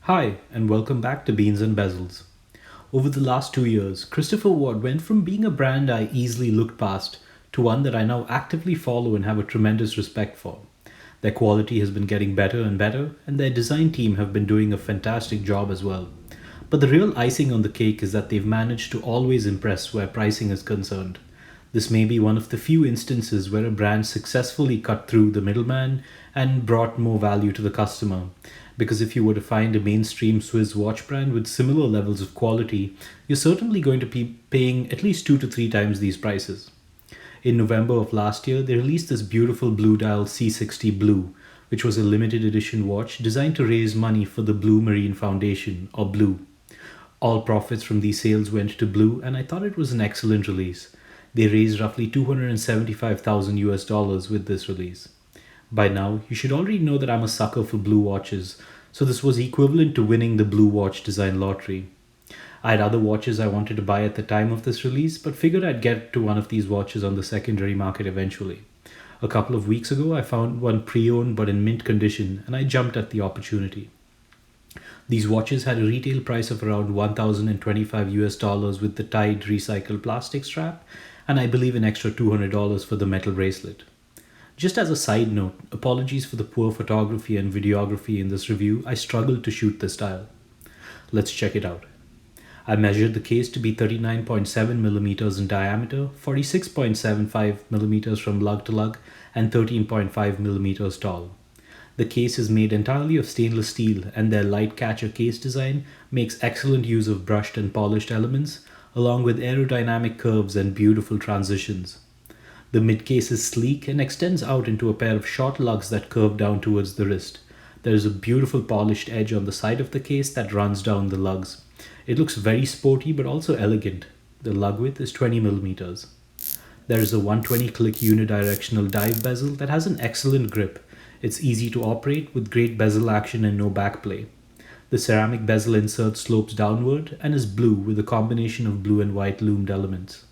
Hi, and welcome back to Beans and Bezels. Over the last 2 years, Christopher Ward went from being a brand I easily looked past to one that I now actively follow and have a tremendous respect for. Their quality has been getting better and better, and their design team have been doing a fantastic job as well. But the real icing on the cake is that they've managed to always impress where pricing is concerned. This may be one of the few instances where a brand successfully cut through the middleman and brought more value to the customer. Because if you were to find a mainstream Swiss watch brand with similar levels of quality, you're certainly going to be paying at least 2 to 3 times these prices. In November of last year, they released this beautiful blue dial C60 BLUE, which was a limited edition watch designed to raise money for the Blue Marine Foundation, or Blue. All profits from these sales went to Blue, and I thought it was an excellent release. They raised roughly 275,000 US dollars with this release. By now, you should already know that I'm a sucker for blue watches, so this was equivalent to winning the blue watch design lottery. I had other watches I wanted to buy at the time of this release, but figured I'd get to one of these watches on the secondary market eventually. A couple of weeks ago, I found one pre-owned but in mint condition, and I jumped at the opportunity. These watches had a retail price of around 1,025 US dollars with the tied recycled plastic strap, and I believe an extra $200 for the metal bracelet. Just as a side note, apologies for the poor photography and videography in this review. I struggled to shoot this style. Let's check it out. I measured the case to be 39.7 millimeters in diameter, 46.75 millimeters from lug to lug, and 13.5 millimeters tall. The case is made entirely of stainless steel, and their light catcher case design makes excellent use of brushed and polished elements, along with aerodynamic curves and beautiful transitions. The midcase is sleek and extends out into a pair of short lugs that curve down towards the wrist. There is a beautiful polished edge on the side of the case that runs down the lugs. It looks very sporty but also elegant. The lug width is 20 millimeters. There is a 120 click unidirectional dive bezel that has an excellent grip. It's easy to operate with great bezel action and no backplay. The ceramic bezel insert slopes downward and is blue with a combination of blue and white loomed elements.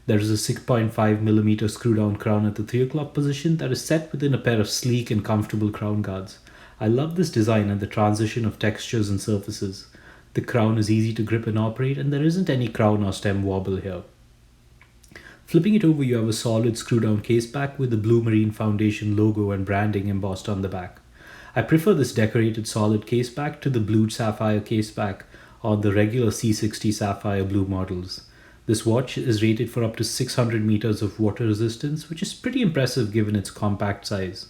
There is a 6.5mm screw-down crown at the 3 o'clock position that is set within a pair of sleek and comfortable crown guards. I love this design and the transition of textures and surfaces. The crown is easy to grip and operate, and there isn't any crown or stem wobble here. Flipping it over, you have a solid screw-down case back with the Blue Marine Foundation logo and branding embossed on the back. I prefer this decorated solid case back to the blue sapphire case back on the regular C60 Sapphire Blue models. This watch is rated for up to 600 meters of water resistance, which is pretty impressive given its compact size.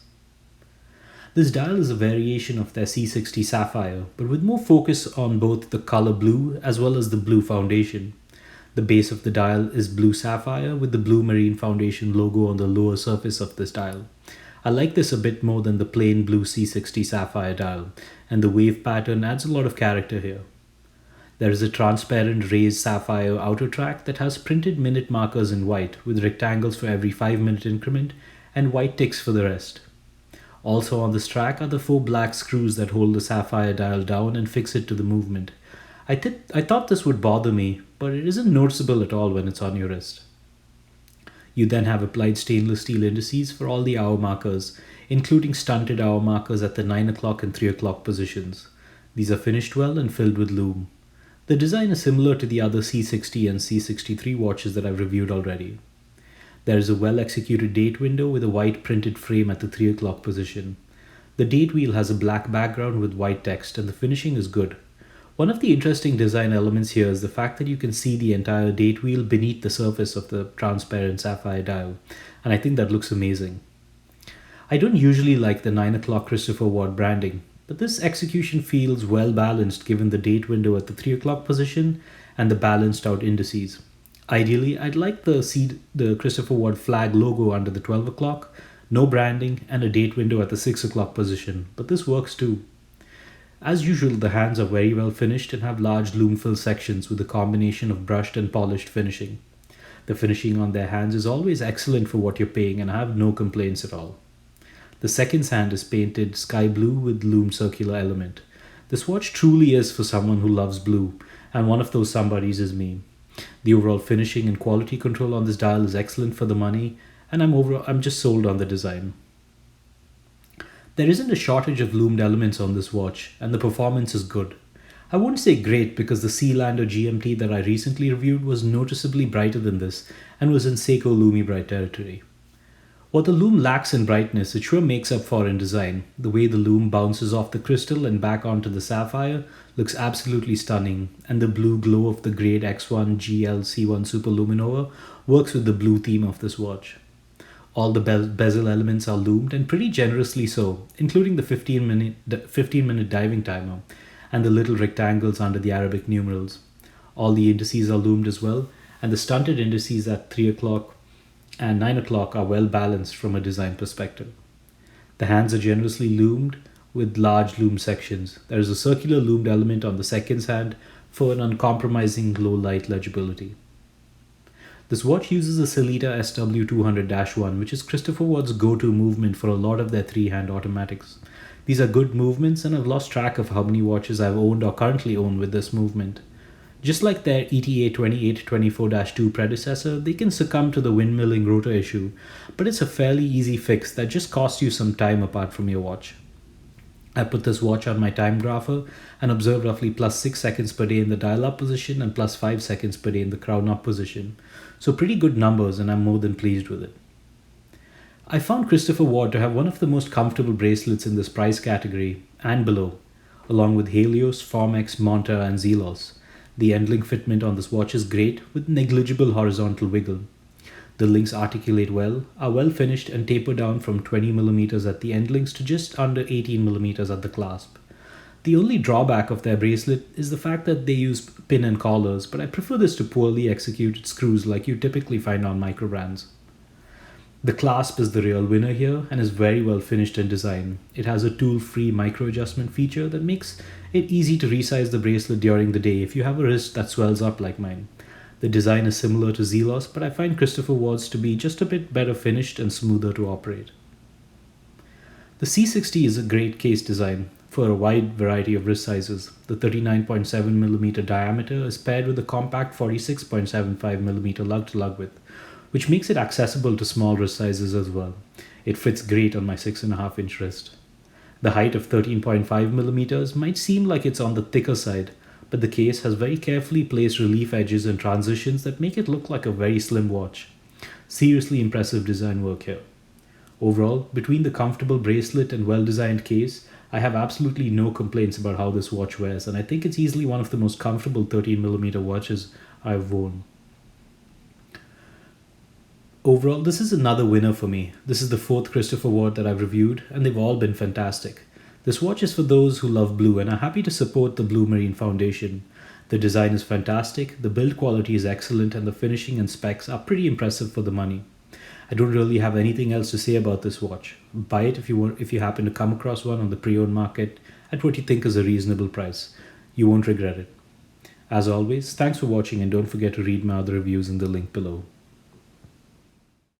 This dial is a variation of their C60 Sapphire, but with more focus on both the color blue as well as the blue foundation. The base of the dial is blue sapphire with the Blue Marine Foundation logo on the lower surface of this dial. I like this a bit more than the plain blue C60 Sapphire dial, and the wave pattern adds a lot of character here. There is a transparent raised sapphire outer track that has printed minute markers in white with rectangles for every 5-minute increment and white ticks for the rest. Also on this track are the 4 black screws that hold the sapphire dial down and fix it to the movement. I thought this would bother me, but it isn't noticeable at all when it's on your wrist. You then have applied stainless steel indices for all the hour markers, including stunted hour markers at the 9 o'clock and 3 o'clock positions. These are finished well and filled with lume. The design is similar to the other C60 and C63 watches that I've reviewed already. There is a well-executed date window with a white printed frame at the 3 o'clock position. The date wheel has a black background with white text, and the finishing is good. One of the interesting design elements here is the fact that you can see the entire date wheel beneath the surface of the transparent sapphire dial, and I think that looks amazing. I don't usually like the 9 o'clock Christopher Ward branding, but this execution feels well balanced given the date window at the 3 o'clock position and the balanced out indices. Ideally, I'd like the Christopher Ward flag logo under the 12 o'clock, no branding, and a date window at the 6 o'clock position, but this works too. As usual, the hands are very well finished and have large loom fill sections with a combination of brushed and polished finishing. The finishing on their hands is always excellent for what you're paying, and I have no complaints at all. The second hand is painted sky blue with loom circular element. This watch truly is for someone who loves blue, and one of those somebodies is me. The overall finishing and quality control on this dial is excellent for the money, and I'm just sold on the design. There isn't a shortage of loomed elements on this watch, and the performance is good. I wouldn't say great because the Sealander GMT that I recently reviewed was noticeably brighter than this and was in Seiko Lumi Bright territory. What the lume lacks in brightness, it sure makes up for in design. The way the lume bounces off the crystal and back onto the sapphire looks absolutely stunning, and the blue glow of the Grade X1 GLC1 Super Luminova works with the blue theme of this watch. All the bezel elements are loomed and pretty generously so, including the 15-minute diving timer and the little rectangles under the Arabic numerals. All the indices are loomed as well, and the stunted indices at 3 o'clock and 9 o'clock are well balanced from a design perspective. The hands are generously loomed with large loom sections. There is a circular loomed element on the seconds hand for an uncompromising low light legibility. This watch uses a Sellita SW200-1, which is Christopher Ward's go-to movement for a lot of their three-hand automatics. These are good movements, and I've lost track of how many watches I've owned or currently own with this movement. Just like their ETA 2824-2 predecessor, they can succumb to the windmilling rotor issue, but it's a fairly easy fix that just costs you some time apart from your watch. I put this watch on my time grapher and observed roughly plus 6 seconds per day in the dial up position and plus 5 seconds per day in the crown up position. So pretty good numbers, and I'm more than pleased with it. I found Christopher Ward to have one of the most comfortable bracelets in this price category and below, along with Helios, Formex, Monta and Zelos. The end link fitment on this watch is great with negligible horizontal wiggle. The links articulate well, are well finished and taper down from 20mm at the end links to just under 18mm at the clasp. The only drawback of their bracelet is the fact that they use pin and collars, but I prefer this to poorly executed screws like you typically find on micro brands. The clasp is the real winner here and is very well finished in design. It has a tool-free micro adjustment feature that makes it easy to resize the bracelet during the day if you have a wrist that swells up like mine. The design is similar to Zelos, but I find Christopher Ward's to be just a bit better finished and smoother to operate. The C60 is a great case design for a wide variety of wrist sizes. The 39.7mm diameter is paired with a compact 46.75mm lug-to-lug width, which makes it accessible to small wrist sizes as well. It fits great on my 6.5-inch wrist. The height of 13.5mm might seem like it's on the thicker side, but the case has very carefully placed relief edges and transitions that make it look like a very slim watch. Seriously impressive design work here. Overall, between the comfortable bracelet and well-designed case, I have absolutely no complaints about how this watch wears, and I think it's easily one of the most comfortable 13mm watches I've worn. Overall, this is another winner for me. This is the fourth Christopher Ward that I've reviewed, and they've all been fantastic. This watch is for those who love blue and are happy to support the Blue Marine Foundation. The design is fantastic, the build quality is excellent, and the finishing and specs are pretty impressive for the money. I don't really have anything else to say about this watch. Buy it if you happen to come across one on the pre-owned market at what you think is a reasonable price. You won't regret it. As always, thanks for watching, and don't forget to read my other reviews in the link below.